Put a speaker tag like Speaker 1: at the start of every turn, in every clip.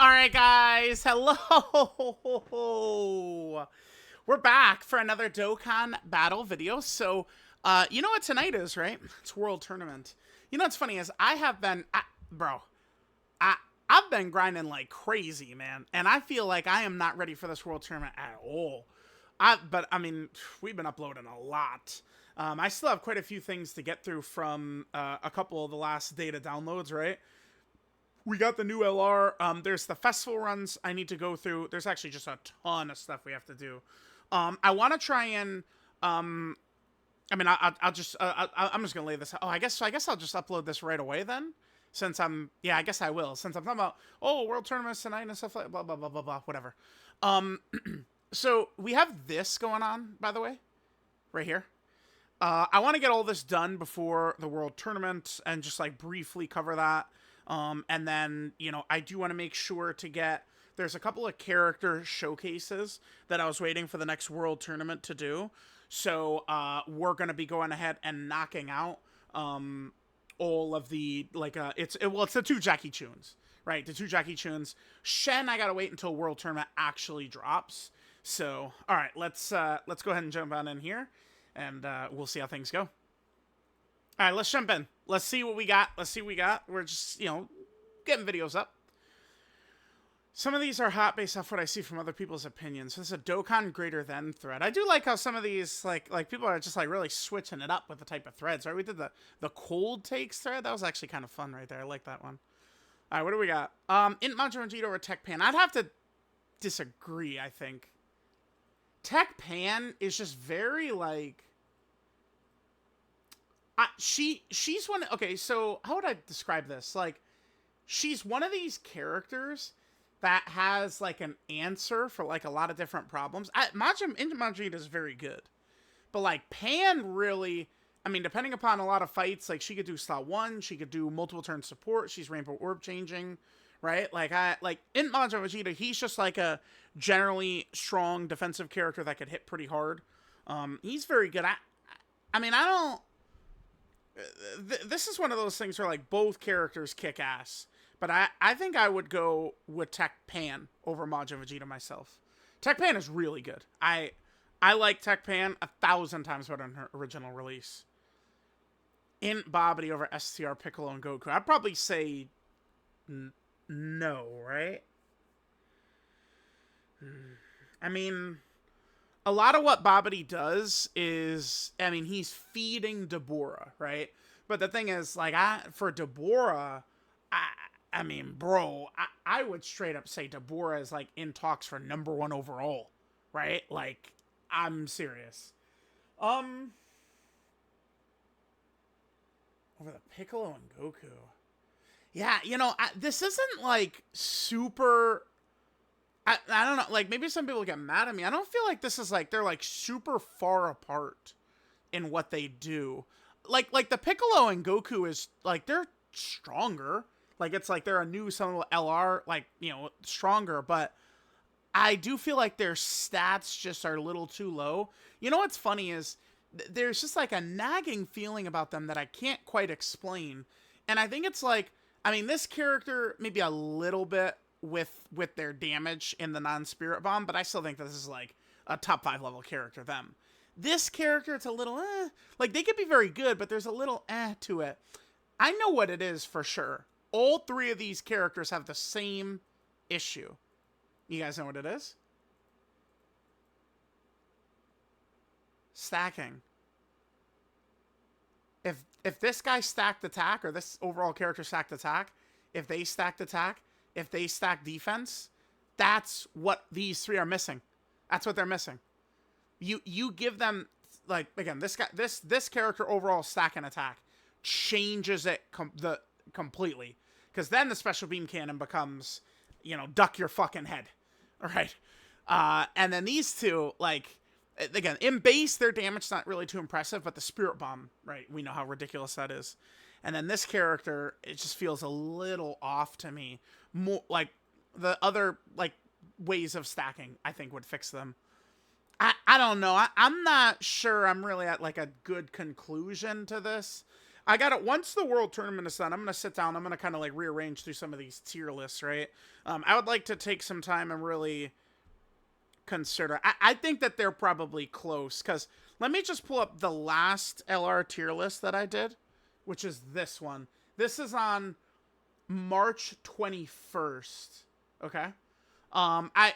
Speaker 1: All right, guys. Hello. We're back for another Dokkan battle video. So, you know what tonight is, right? It's World Tournament. You know what's funny is bro, I, I've been grinding like crazy, man, and I feel like I am not ready for this World Tournament at all. But I mean, we've been uploading a lot. I still have quite a few things to get through from a couple of the last data downloads, right? We got the new LR. There's the festival runs I need to go through. There's actually just a ton of stuff we have to do. I want to try and I mean, I'll just I'm just gonna lay this out. Oh, I guess I'll just upload this right away then, since yeah, I guess I will, since I'm talking about world tournaments tonight and stuff like blah blah blah blah blah whatever. Um, so we have this going on, by the way, right here. I want to get all this done before the world tournament and just like briefly cover that. And then, I do want to make sure to get, there's a couple of character showcases that I was waiting for the next world tournament to do. So, we're going to be going ahead and knocking out, all of the, like, it's the two Jackie Chuns, right? The two Jackie Chuns. Shen, I got to wait until world tournament actually drops. So, all right, let's go ahead and jump on in here and, we'll see how things go. All right, let's jump in. Let's see what we got. We're just, getting videos up. Some of these are hot based off what I see from other people's opinions. This is a Dokkan greater than thread. I do like how some of these, like people are just like really switching it up with the type of threads, right? We did the cold takes thread. That was actually kind of fun right there. I like that one. All right, what do we got? Int Majin Vegeta or Tech Pan? I'd have to disagree, I think. Tech Pan is just very like... she's one. Okay, so how would I describe this? Like, she's one of these characters that has like an answer for like a lot of different problems. Majin is very good, but like Pan really, I mean, depending upon a lot of fights, like she could do slot one, she could do multiple turn support. She's Rainbow Orb changing, right? Like in Majin Vegeta, he's just like a generally strong defensive character that could hit pretty hard. He's very good. I mean, I don't. This is one of those things where like both characters kick ass, but I think I would go with Tech Pan over Majin Vegeta myself. Tech Pan is really good. I like Tech Pan 1,000 times better than her original release. Int Bobbity over STR Piccolo and Goku. I'd probably say no, right? I mean, a lot of what Bobbity does is, I mean, he's feeding Deborah, right? But the thing is, like, for Deborah, I mean, bro, I would straight up say Deborah is, like, in talks for #1 overall, right? Like, I'm serious. Over the Piccolo and Goku. Yeah, this isn't, like, super... I don't know, like, maybe some people get mad at me. I don't feel like this is, like, they're, like, super far apart in what they do. Like the Piccolo and Goku is, like, they're stronger. Like, it's like they're a new some LR, like, stronger. But I do feel like their stats just are a little too low. You know what's funny is there's just, like, a nagging feeling about them that I can't quite explain. And I think it's, like, I mean, this character, maybe a little bit with their damage in the non-spirit bomb, but I still think this is like a top 5 level character. This character, it's a little like they could be very good, but there's a little to it. I know what it is for sure. All 3 of these characters have the same issue. You guys know what it is? Stacking. If this guy stacked attack, or this overall character stacked attack, if they stacked attack, if they stack defense, that's what these 3 are missing. That's what they're missing. You give them, like, again, this character overall stack and attack changes it completely, because then the special beam cannon becomes, duck your fucking head, all right. And then these 2, like, again, in base their damage is not really too impressive, but the spirit bomb, right? We know how ridiculous that is. And then this character, it just feels a little off to me. More like the other, like, ways of stacking, I think, would fix them. I don't know. I'm not sure I'm really at, like, a good conclusion to this. I got it. Once the world tournament is done, I'm gonna sit down. I'm gonna kind of like rearrange through some of these tier lists, right? I would like to take some time and really consider. I think that they're probably close because let me just pull up the last LR tier list that I did, which is this one. This is on March 21st. Okay.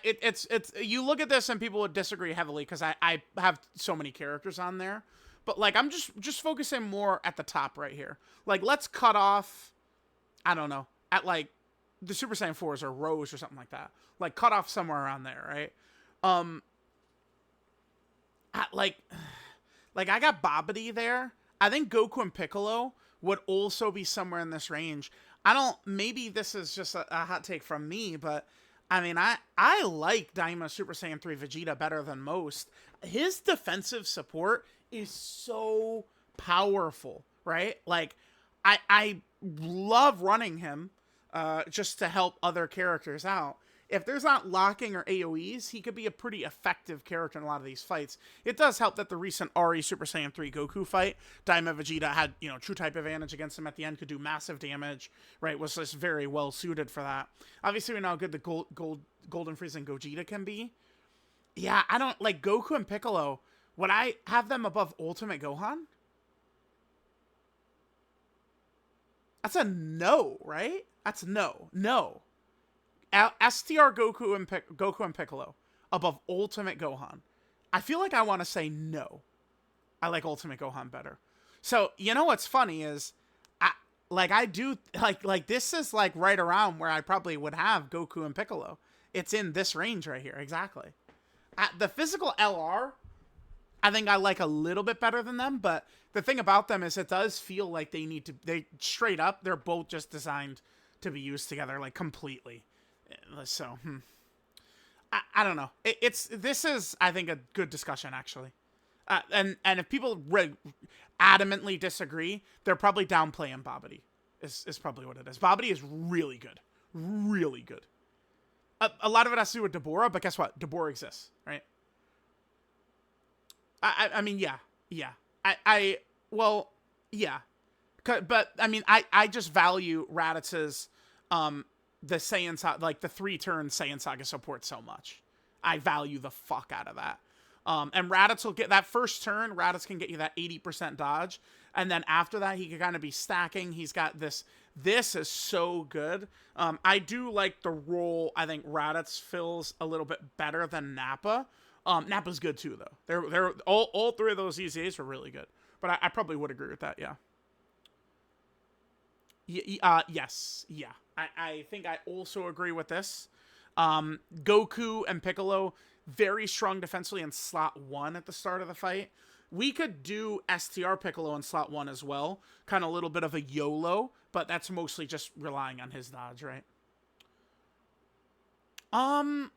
Speaker 1: It's you look at this and people would disagree heavily because I have so many characters on there, but like I'm just focusing more at the top right here. Like let's cut off, I don't know, at like the Super Saiyan 4s or Rose or something like that. Like cut off somewhere around there, right? Um, like I got Babidi there. I think Goku and Piccolo would also be somewhere in this range. I don't. Maybe this is just a hot take from me, but I mean, I like Daima Super Saiyan 3 Vegeta better than most. His defensive support is so powerful, right? Like, I love running him just to help other characters out. If there's not locking or AoEs, he could be a pretty effective character in a lot of these fights. It does help that the recent RE Super Saiyan 3 Goku fight, Daima Vegeta had, true type advantage against him at the end, could do massive damage, right? Was just very well suited for that. Obviously, we know how good the Golden Frieza and Gogeta can be. Yeah, I don't, like, Goku and Piccolo, would I have them above Ultimate Gohan? That's a no, right? That's no. No. STR Goku and Piccolo above Ultimate Gohan. I feel like I want to say no. I like Ultimate Gohan better. So, you know what's funny is I do like this is like right around where I probably would have Goku and Piccolo. It's in this range right here, exactly. The physical LR, I think I like a little bit better than them, but the thing about them is it does feel like they straight up, they're both just designed to be used together, like completely. So, I don't know. This is, I think, a good discussion, actually. And if people adamantly disagree, they're probably downplaying Babidi. Is probably what it is. Babidi is really good. Really good. A lot of it has to do with Deborah, but guess what? Deborah exists, right? I mean, yeah. Yeah. Well, yeah. But, I mean, I just value Raditz's, the Saiyan Saga, like the 3-turn Saiyan Saga support so much. I value the fuck out of that. And Raditz will get that first turn. Raditz can get you that 80% dodge. And then after that, he can kind of be stacking. He's got this. This is so good. I do like the role I think Raditz fills a little bit better than Nappa. Nappa's good too, though. They're all three of those EZAs were really good. But I probably would agree with that, yeah. Yes. Yeah. I think I also agree with this. Goku and Piccolo, very strong defensively in slot 1 at the start of the fight. We could do STR Piccolo in slot 1 as well. Kind of a little bit of a YOLO, but that's mostly just relying on his dodge, right? So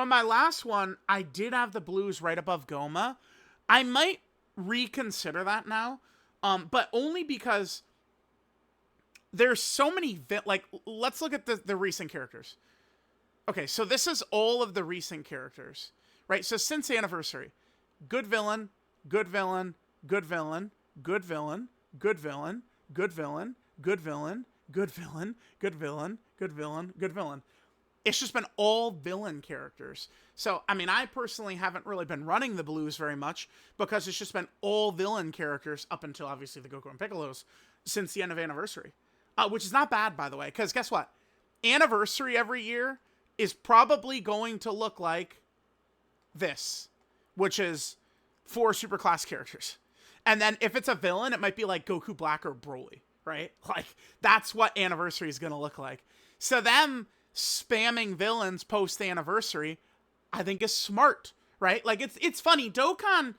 Speaker 1: in my last one, I did have the blues right above Goma. I might reconsider that now. But only because there's so many, let's look at the recent characters. Okay, so this is all of the recent characters, right? So since the anniversary, good villain, good villain, good villain, good villain, good villain, good villain, good villain, good villain, good villain, good villain, good villain. It's just been all villain characters. So, I mean, I personally haven't really been running the blues very much because it's just been all villain characters up until, obviously, the Goku and Piccolos since the end of Anniversary. Which is not bad, by the way, because guess what? Anniversary every year is probably going to look like this, which is 4 superclass characters. And then if it's a villain, it might be like Goku Black or Broly, right? Like, that's what Anniversary is going to look like. So them spamming villains post-Anniversary, I think is smart, right? Like, it's funny. Dokkan,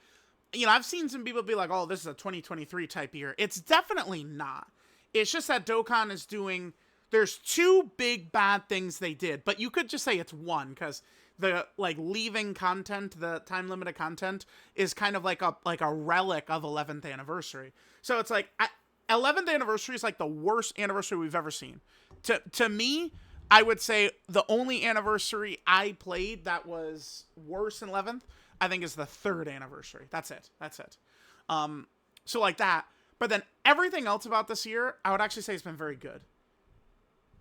Speaker 1: I've seen some people be like, oh, this is a 2023 type year. It's definitely not. It's just that Dokkan is doing... There's 2 big bad things they did, but you could just say it's 1, because the, leaving content, the time-limited content, is kind of like a relic of 11th Anniversary. So it's like, 11th Anniversary is like the worst anniversary we've ever seen. To me, I would say the only anniversary I played that was worse than 11th, I think is the 3rd anniversary. That's it. So like that. But then everything else about this year, I would actually say it's been very good.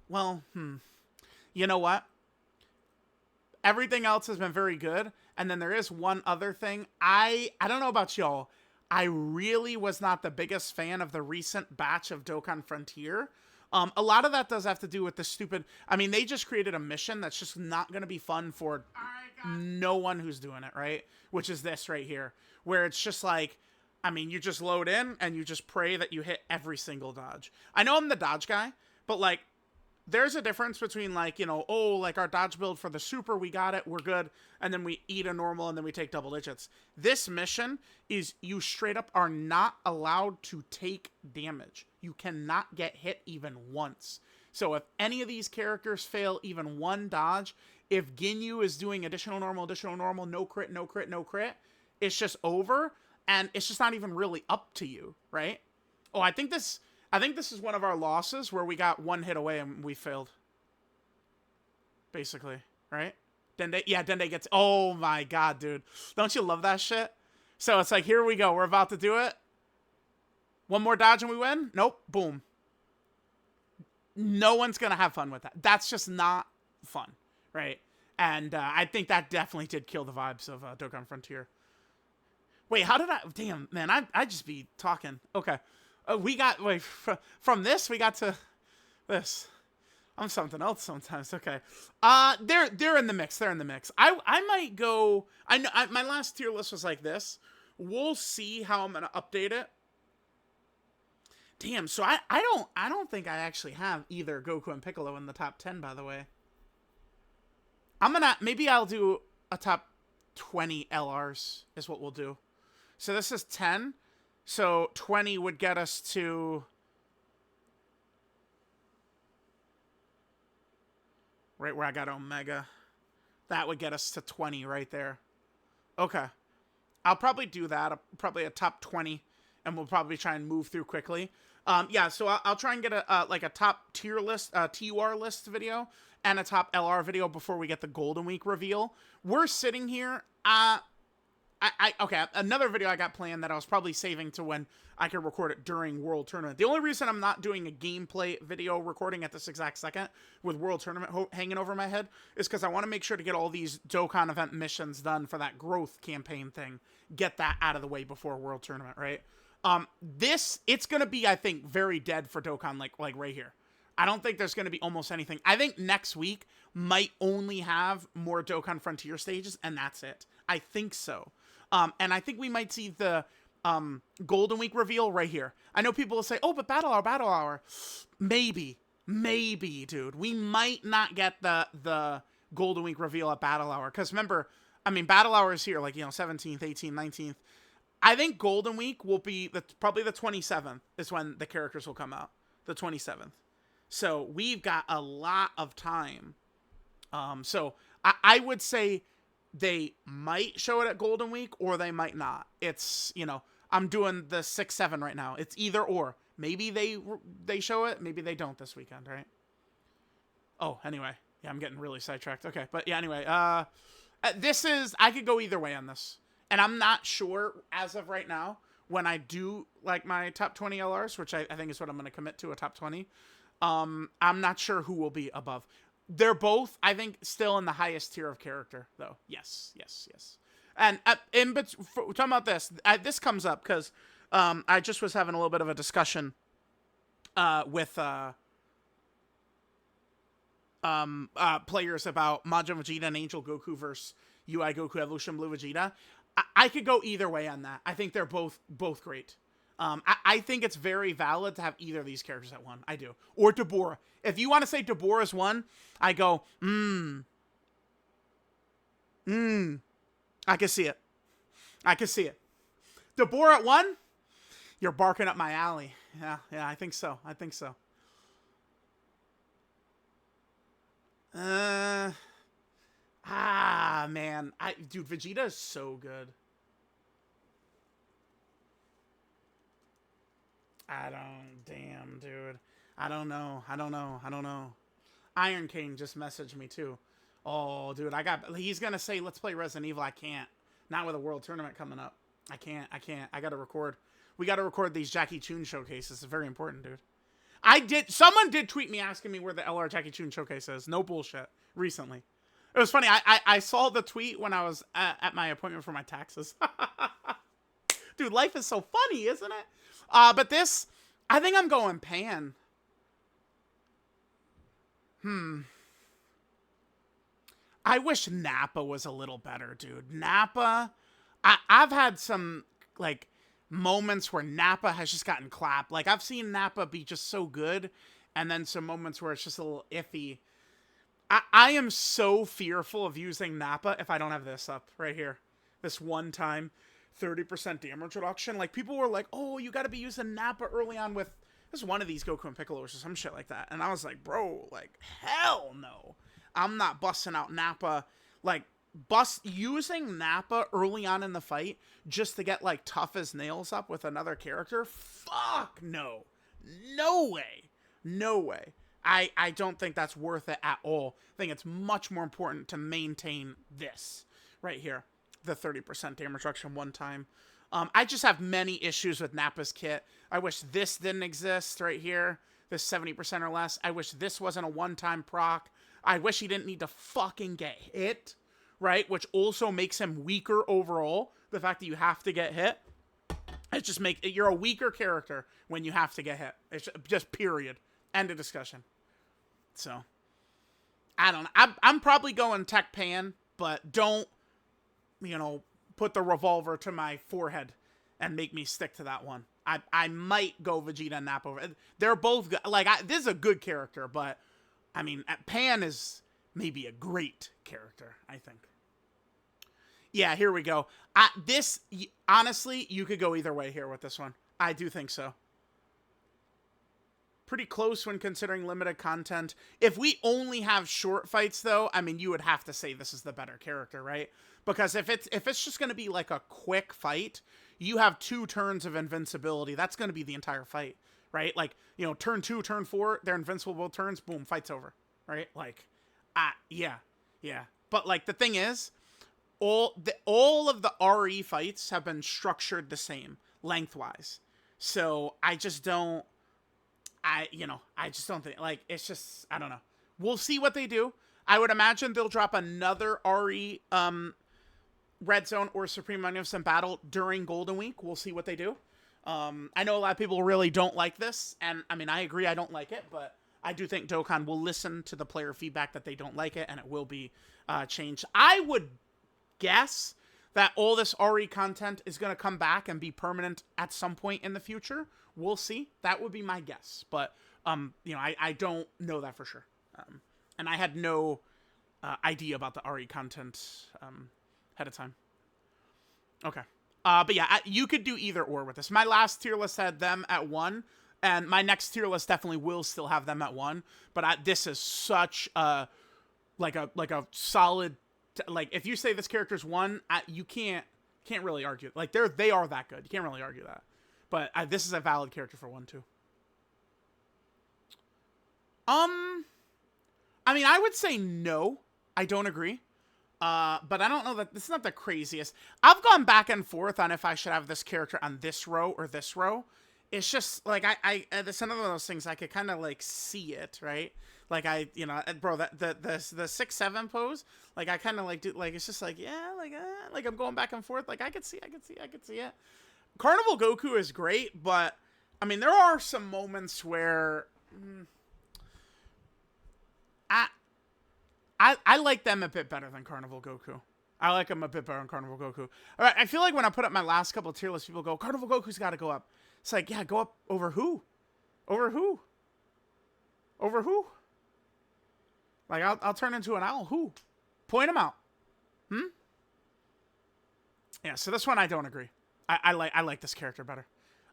Speaker 1: Well, you know what? Everything else has been very good. And then there is one other thing. I don't know about y'all. I really was not the biggest fan of the recent batch of Dokkan Frontier. A lot of that does have to do with the stupid... I mean, they just created a mission that's just not going to be fun for no one who's doing it, right? Which is this right here. Where it's just like... I mean, you just load in and you just pray that you hit every single dodge. I know I'm the dodge guy, but like... There's a difference between like, you know, oh, like our dodge build for the super, we got it, we're good. And then we eat a normal and then we take double digits. This mission is you straight up are not allowed to take damage. You cannot get hit even once. So if any of these characters fail even one dodge, if Ginyu is doing additional normal, no crit, no crit, no crit, it's just over. And it's just not even really up to you, right? Oh, I think this is one of our losses where we got one hit away and we failed. Basically, right? Dende gets... Oh my god, dude. Don't you love that shit? So it's like, here we go. We're about to do it. One more dodge and we win? Nope. Boom. No one's going to have fun with that. That's just not fun, right? And I think that definitely did kill the vibes of Dokkan Frontier. Wait, how did I... Damn, man, I just be talking. Okay. We got, wait, from this, we got to this. I'm something else sometimes. Okay. They're in the mix. They're in the mix. I might go, I know, my last tier list was like this. We'll see how I'm going to update it. Damn, so I don't think I actually have either Goku and Piccolo in the top 10, by the way. Maybe I'll do a top 20 LRs is what we'll do. So this is 10. So 20 would get us to... Right where I got Omega. That would get us to 20 right there. Okay. I'll probably do that. Probably a top 20. And we'll probably try and move through quickly. Yeah, so I'll try and get a top tier list, TUR list video. And a top LR video before we get the Golden Week reveal. We're sitting here... Okay, another video I got planned that I was probably saving to when I could record it during World Tournament. The only reason I'm not doing a gameplay video recording at this exact second with World Tournament hanging over my head is because I want to make sure to get all these Dokkan event missions done for that growth campaign thing. Get that out of the way before World Tournament, right? It's going to be, I think, very dead for Dokkan, like right here. I don't think there's going to be almost anything. I think next week might only have more Dokkan Frontier stages, and that's it. I think so. And I think we might see the Golden Week reveal right here. I know people will say, oh, but Battle Hour. Maybe, dude. We might not get the Golden Week reveal at Battle Hour. Because remember, I mean, Battle Hour is here, like, you know, 17th, 18th, 19th. I think Golden Week will be probably the 27th is when the characters will come out. The 27th. So we've got a lot of time. So I would say... They might show it at Golden Week, or they might not. It's, you know, I'm doing the 6-7 right now. It's either or. Maybe they show it, maybe they don't this weekend, right? Oh, anyway. Yeah, I'm getting really sidetracked. Okay, but yeah, anyway. I could go either way on this. And I'm not sure, as of right now, when I do, like, my top 20 LRs, which I think is what I'm going to commit to, a top 20, I'm not sure who will be above. They're both, I think, still in the highest tier of character, though. Yes. And talking about this, this comes up because I just was having a little bit of a discussion with players about Majin Vegeta and Angel Goku versus UI Goku Evolution Blue Vegeta. I could go either way on that. I think they're both great. I think it's very valid to have either of these characters at one. I do. Or Deborah. If you want to say Deborah is one, I go, I can see it. Deborah at one? You're barking up my alley. Yeah, I think so. Man. Dude, Vegeta is so good. Damn, dude. I don't know. Iron King just messaged me too. Oh, dude, he's gonna say, let's play Resident Evil. I can't. Not with a World Tournament coming up. I can't. I gotta record. We got to record these Jackie Chun showcases. It's very important, dude. Someone did tweet me asking me where the LR Jackie Chun showcase is. No bullshit. Recently. It was funny. I saw the tweet when I was at my appointment for my taxes. Dude, life is so funny, isn't it? But this, I think I'm going Pan. I wish Nappa was a little better, dude. Nappa, I've had some, like, moments where Nappa has just gotten clapped. Like, I've seen Nappa be just so good, and then some moments where it's just a little iffy. I am so fearful of using Nappa if I don't have this up right here. This one-time 30% damage reduction. Like, people were like, oh, you gotta be using Nappa early on with... This is one of these Goku and Piccolo or some shit like that. And I was like, bro, like, hell no. I'm not busting out Nappa. Like, using Nappa early on in the fight just to get, like, tough as nails up with another character? Fuck no. No way. No way. I don't think that's worth it at all. I think it's much more important to maintain this right here. The 30% damage reduction one time. I just have many issues with Nappa's kit. I wish this didn't exist right here. This 70% or less. I wish this wasn't a one-time proc. I wish he didn't need to fucking get hit, right? Which also makes him weaker overall. The fact that you have to get hit. It just you're a weaker character when you have to get hit. It's just period. End of discussion. So, I don't know. I'm probably going Tech Pan, but don't, put the revolver to my forehead and make me stick to that one. I might go Vegeta and Nappa over. They're both good. Like, this is a good character, but, I mean, Pan is maybe a great character, I think. Yeah, here we go. Honestly, you could go either way here with this one. I do think so. Pretty close when considering limited content. If we only have short fights, though, I mean, you would have to say this is the better character, right? Because if it's just going to be like a quick fight, you have 2 turns of invincibility. That's going to be the entire fight, right? Like, turn 2, turn 4, they're invincible both turns, boom, fight's over, right? Like, yeah. But, like, the thing is, all of the RE fights have been structured the same, lengthwise. So, I just don't think, like, it's just, I don't know. We'll see what they do. I would imagine they'll drop another RE, Red Zone or Supreme Magnificent Battle during Golden Week. We'll see what they do. I know a lot of people really don't like this, and, I mean, I agree I don't like it, but I do think Dokkan will listen to the player feedback that they don't like it, and it will be changed. I would guess that all this RE content is going to come back and be permanent at some point in the future. We'll see. That would be my guess. But, I don't know that for sure. And I had no idea about the RE content ahead of time. Okay. But yeah, you could do either or with this. My last tier list had them at 1, and my next tier list definitely will still have them at 1. But this is such a solid, like, if you say this character's 1, you can't really argue. Like, they are that good. You can't really argue that. But this is a valid character for 1 too. I mean, I would say no. I don't agree. But I don't know that this is not the craziest. I've gone back and forth on if I should have this character on this row or this row. It's just like it's another one of those things I could kind of like see it, right? Like bro, that the 6-7 pose, like I kind of like do, like it's just like yeah, like I'm going back and forth. Like I could see it. Carnival Goku is great, but I mean there are some moments where I like them a bit better than Carnival Goku. I like them a bit better than Carnival Goku. All right, I feel like when I put up my last couple of tier lists, people go, Carnival Goku's got to go up. It's like, yeah, go up over who? Over who? Over who? Like, I'll turn into an owl. Who? Point them out. Yeah, so this one I don't agree. I like this character better.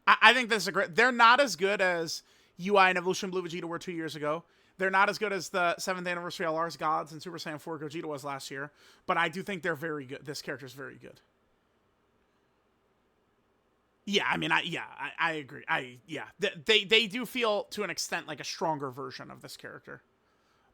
Speaker 1: I think this is a great... They're not as good as UI and Evolution Blue Vegeta were 2 years ago. They're not as good as the 7th anniversary LR's Gods and Super Saiyan 4 Gogeta was last year. But I do think they're very good. This character is very good. Yeah, I mean, I agree. They do feel, to an extent, like a stronger version of this character.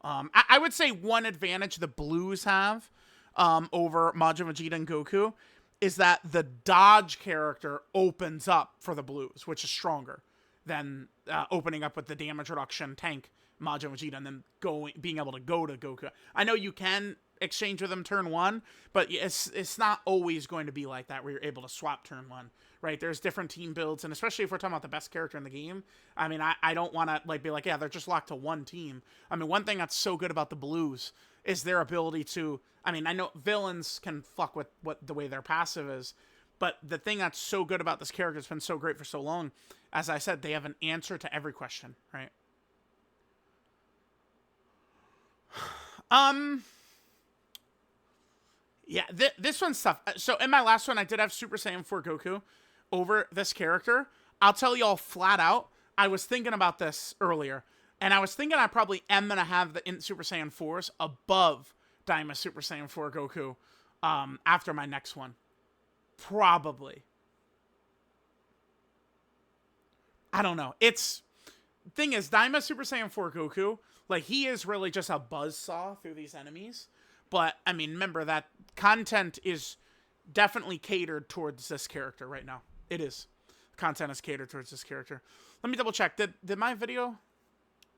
Speaker 1: I would say one advantage the Blues have over Majin Vegeta and Goku is that the dodge character opens up for the blues, which is stronger than opening up with the damage reduction tank Majin Vegeta and then being able to go to Goku. I know you can exchange with him turn 1, but it's not always going to be like that where you're able to swap turn 1, right? There's different team builds, and especially if we're talking about the best character in the game, I mean, I don't want to like be like, yeah, they're just locked to one team. I mean, one thing that's so good about the blues is their ability to, I mean, I know villains can fuck with what the way their passive is, but the thing that's so good about this character, has been so great for so long, as I said, they have an answer to every question, right? Yeah, this one's tough. So in my last one, I did have Super Saiyan 4 Goku over this character. I'll tell y'all flat out, I was thinking about this earlier, and I was thinking I probably am going to have the Super Saiyan 4s above Daima Super Saiyan 4 Goku after my next one. Probably. I don't know. Thing is, Daima Super Saiyan 4 Goku, like, he is really just a buzzsaw through these enemies. But, I mean, remember that content is definitely catered towards this character right now. It is. Content is catered towards this character. Let me double check. Did my video,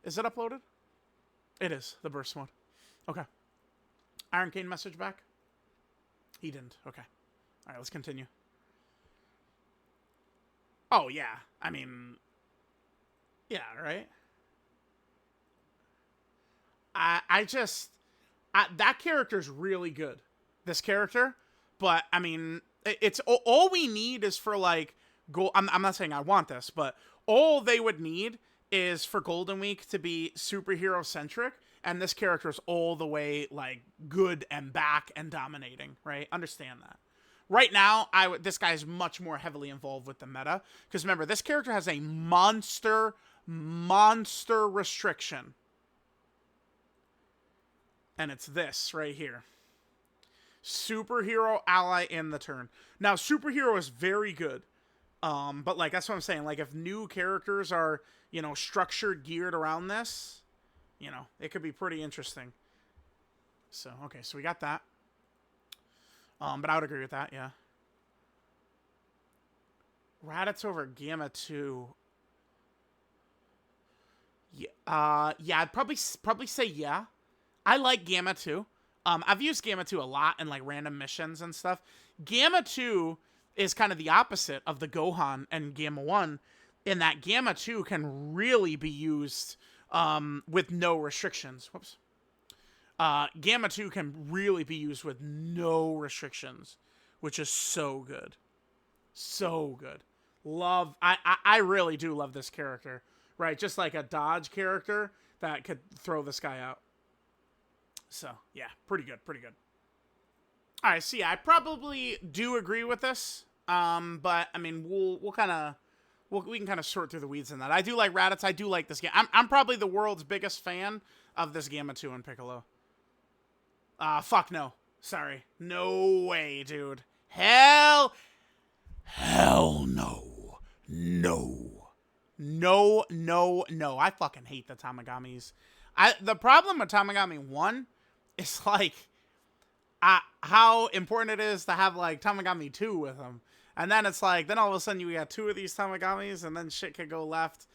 Speaker 1: is it uploaded? It is, the burst mode. Okay. Iron Kane message back? He didn't. Okay. All right, let's continue. Oh, yeah. I mean, yeah, right? That character's really good. This character. But, I mean, it's all we need is for, like, I'm not saying I want this, but all they would need is for Golden Week to be superhero-centric, and this character is all the way, like, good and back and dominating, right? Understand that. Right now, this guy is much more heavily involved with the meta, because remember, this character has a monster restriction. And it's this right here. Superhero ally in the turn. Now, superhero is very good. But, like, that's what I'm saying. Like, if new characters are, you know, structured, geared around this, you know, it could be pretty interesting. So, okay, so we got that. But I would agree with that, yeah. Raditz over Gamma 2. Yeah, I'd probably say yeah. I like Gamma 2. I've used Gamma 2 a lot in, like, random missions and stuff. Gamma 2 is kind of the opposite of the Gohan and Gamma 1, in that Gamma 2 can really be used with no restrictions. Whoops. Gamma 2 can really be used with no restrictions, which is so good. So good. I really do love this character, right? Just like a dodge character that could throw this guy out. So, yeah, pretty good, pretty good. All right, so yeah, I probably do agree with this, but I mean, we can kind of sort through the weeds in that. I do like Raditz. I do like this game. I'm probably the world's biggest fan of this Gamma 2 and Piccolo. Fuck no. Sorry. No way, dude. Hell no. No. I fucking hate the Tamagamis. The problem with Tamagami 1 is, like, how important it is to have, like, Tamagami 2 with them. And then it's like, then all of a sudden you got 2 of these Tamagamis, and then shit could go left.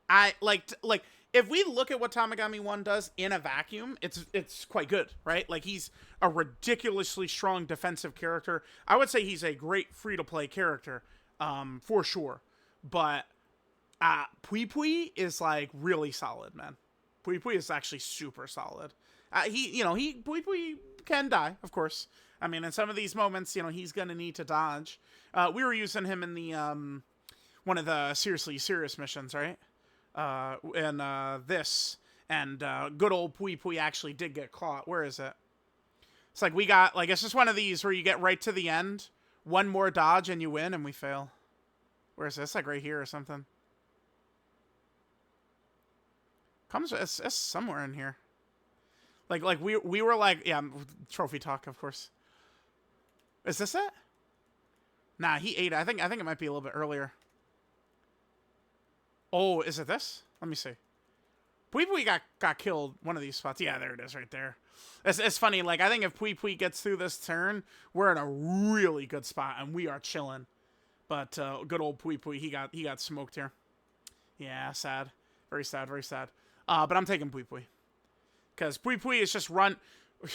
Speaker 1: If we look at what Tamagami 1 does in a vacuum, it's quite good, right? Like, he's a ridiculously strong defensive character. I would say he's a great free-to-play character, for sure. But Pui Pui is, like, really solid, man. Pui Pui is actually super solid. Pui Pui can die, of course. I mean, in some of these moments, you know, he's going to need to dodge. We were using him in the, one of the Seriously Serious missions, right? This. And, good old Pui Pui actually did get caught. Where is it? It's like we got, like, it's just one of these where you get right to the end, one more dodge and you win, and we fail. Where is this? Like right here or something. It's somewhere in here. Like we were like, yeah, trophy talk, of course. Is this it? Nah, he ate it. I think it might be a little bit earlier. Oh, is it this? Let me see. Pui Pui got killed one of these spots. Yeah, there it is right there. It's funny. Like, I think if Pui Pui gets through this turn, we're in a really good spot, and we are chilling. But good old Pui Pui, he got smoked here. Yeah, sad. Very sad, very sad. But I'm taking Pui Pui. Because Pui Pui is just run...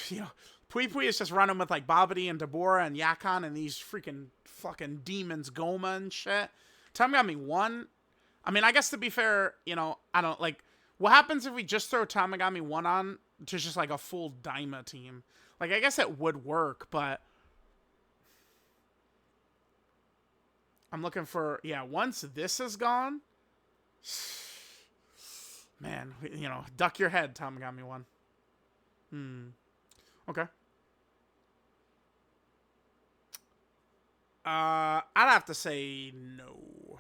Speaker 1: You know, Pui Pui is just running with, like, Babidi and Deborah and Yakon and these freaking fucking demons, Goma and shit. Tamagami 1... I mean, I guess to be fair, you know, I don't, like... What happens if we just throw Tamagami 1 on to just, like, a full Daima team? Like, I guess it would work, but... I'm looking for... Yeah, once this is gone... Man, you know, duck your head, Tamagami 1. Okay. I'd have to say no.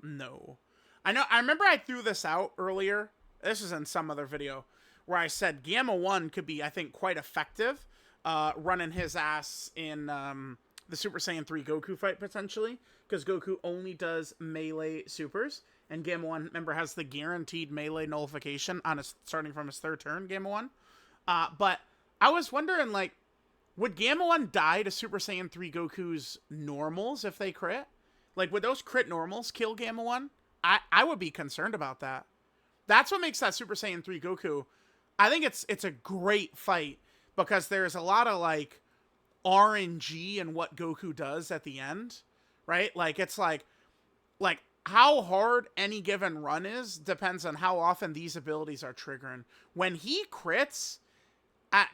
Speaker 1: No. I remember I threw this out earlier. This was in some other video where I said Gamma 1 could be, I think, quite effective running his ass in the Super Saiyan 3 Goku fight, potentially. Because Goku only does melee supers. And Gamma 1, remember, has the guaranteed melee nullification on his, starting from his third turn, Gamma 1. But I was wondering, like, would Gamma 1 die to Super Saiyan 3 Goku's normals if they crit? Like, would those crit normals kill Gamma 1? I would be concerned about that. That's what makes that Super Saiyan 3 Goku. I think it's a great fight because there's a lot of, like, RNG in what Goku does at the end, right? Like, it's like how hard any given run is depends on how often these abilities are triggering. When he crits,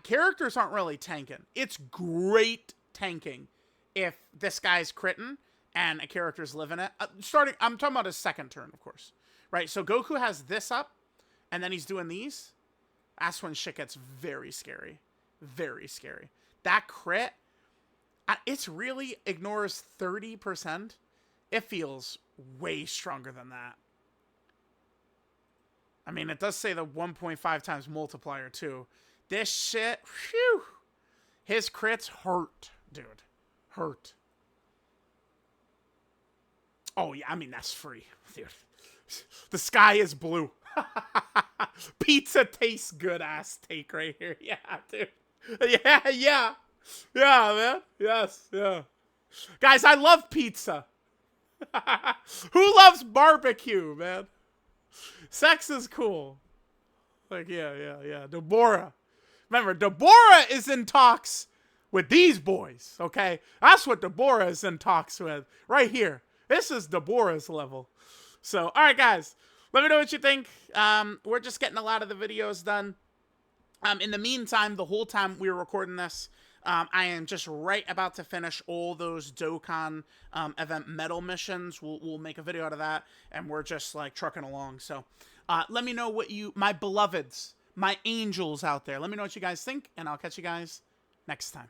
Speaker 1: characters aren't really tanking. It's great tanking if this guy's critting and a character's living it. I'm talking about his second turn, of course. Right, so Goku has this up, and then he's doing these. That's when shit gets very scary. Very scary. That crit, it's really ignores 30%. It feels way stronger than that. I mean, it does say the 1.5 times multiplier, too. This shit, whew. His crits hurt, dude. Hurt. Oh, yeah, I mean, that's free, dude. The sky is blue. Pizza tastes good ass take right here. Yeah, dude. Yeah, man. Yes, yeah. Guys, I love pizza. Who loves barbecue, man? Sex is cool. Like, yeah. Deborah. Remember, Deborah is in talks with these boys, okay? That's what Deborah is in talks with. Right here. This is Deborah's level. So, all right, guys. Let me know what you think. We're just getting a lot of the videos done. In the meantime, the whole time we were recording this, I am just right about to finish all those Dokkan event medal missions. We'll make a video out of that, and we're just, like, trucking along. So, let me know what my beloveds, my angels out there, let me know what you guys think, and I'll catch you guys next time.